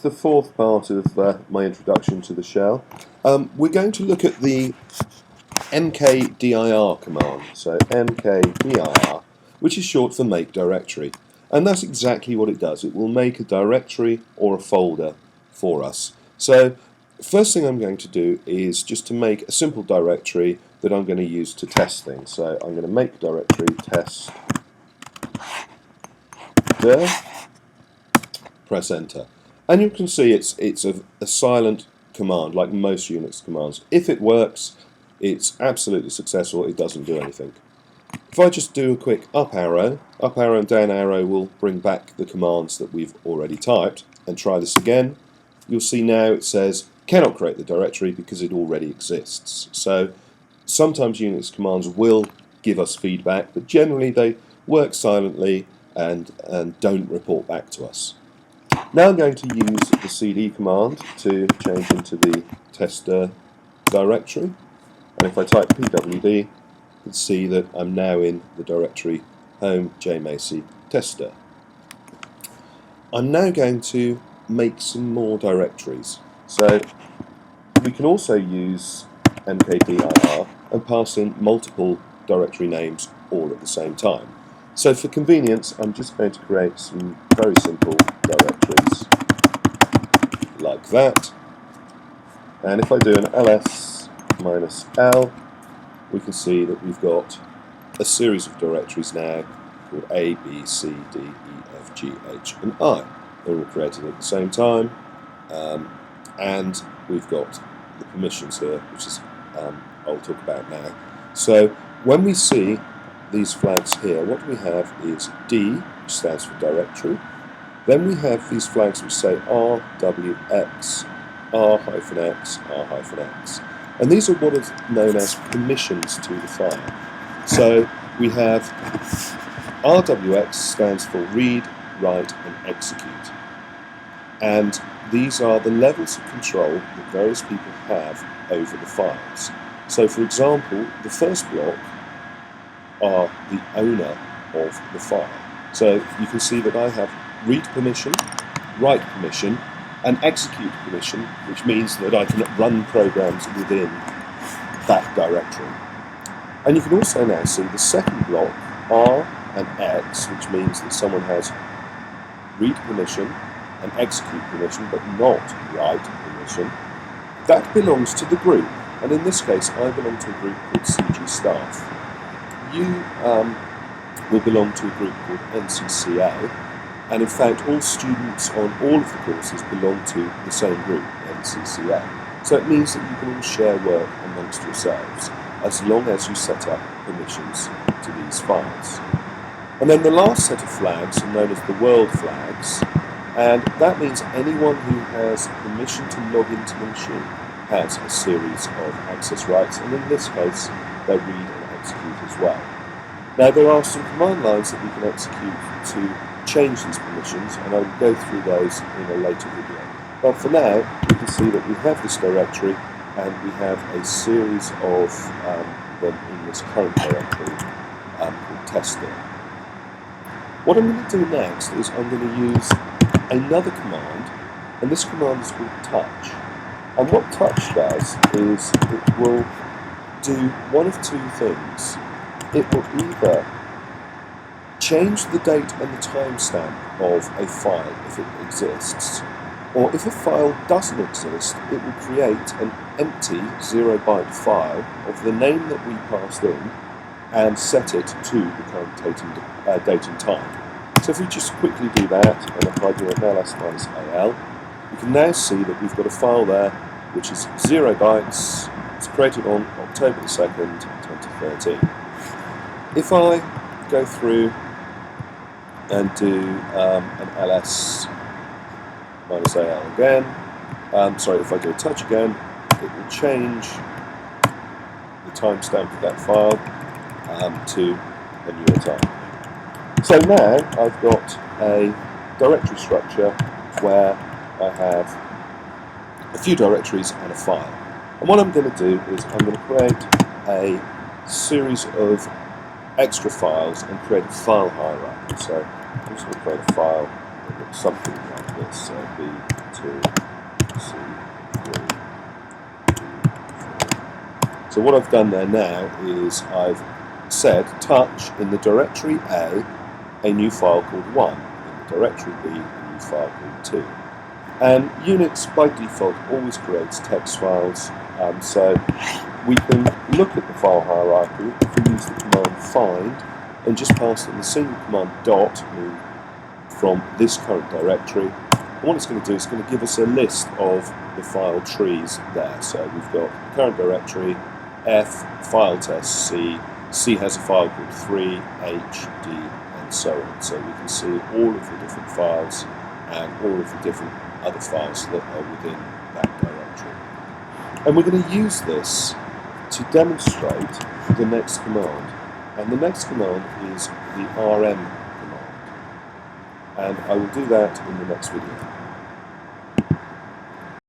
the fourth part of my introduction to the shell. We're going to look at the mkdir command, so mkdir, which is short for make directory. And that's exactly what it does. It will make a directory or a folder for us. So first thing I'm going to do is just to make a simple directory that I'm going to use to test things. So I'm going to make directory test dir, press enter. And you can see it's a silent command like most Unix commands. If it works, it's absolutely successful, it doesn't do anything. If I just do a quick up arrow and down arrow will bring back the commands that we've already typed, and try this again, you'll see now it says cannot create the directory because it already exists. So sometimes Unix commands will give us feedback, but generally they work silently and don't report back to us. Now I'm going to use the cd command to change into the tester directory, and if I type pwd, you can see that I'm now in the directory home jmacy tester. I'm now going to make some more directories. So we can also use mkdir and pass in multiple directory names all at the same time. So for convenience, I'm just going to create some very simple directories like that. And if I do an ls-l, we can see that we've got a series of directories now called A, B, C, D, E, F, G, H, and I. They're all created at the same time, and we've got the permissions here, which is I'll talk about now. So when we see these flags here, what we have is D, which stands for directory. Then we have these flags which say RWX, R-X, R-X. And these are what is known as permissions to the file. So we have RWX stands for read, write, and execute. And these are the levels of control that various people have over the files. So for example, the first block are the owner of the file. So you can see that I have read permission, write permission, and execute permission, which means that I can run programs within that directory. And you can also now see the second block, R and X, which means that someone has read permission and execute permission, but not write permission. That belongs to the group, and in this case I belong to a group called CG Staff. You will belong to a group called NCCA, and in fact all students on all of the courses belong to the same group, NCCA. So it means that you can all share work amongst yourselves, as long as you set up permissions to these files. And then the last set of flags are known as the world flags, and that means anyone who has permission to log into the machine has a series of access rights, and in this case they read and execute as well. Now there are some command lines that we can execute to change these permissions, and I will go through those in a later video. But for now, you can see that we have this directory, and we have a series of them in this current directory called tester. What I'm going to do next is I'm going to use another command, and this command is called touch. And what touch does is it will do one of two things. It will either change the date and the timestamp of a file if it exists, or if a file doesn't exist, it will create an empty 0-byte file of the name that we passed in and set it to the current date and time. So if we just quickly do that, and if I do an ls-al, you can now see that we've got a file there which is 0 bytes. It's created on October the 2nd, 2013. If I go through and do an ls-al again, if I do a touch again, it will change the timestamp of that file to a newer time. So now I've got a directory structure where I have a few directories and a file. And what I'm going to do is I'm going to create a series of extra files and create a file hierarchy. So I'm just going to create a file that looks something like this. So C3. So what I've done there now is I've said touch in the directory A new file called 1, in the directory B a new file called 2. And Unix by default always creates text files, so we can look at the file hierarchy if we use the command find and just pass in the single command dot from this current directory. And what it's going to do is going to give us a list of the file trees there. So we've got the current directory, F, file test C, C has a file called 3, H, D, and so on. So we can see all of the different files and all of the different other files that are within that directory. And we're going to use this to demonstrate the next command. And the next command is the rm command. And I will do that in the next video.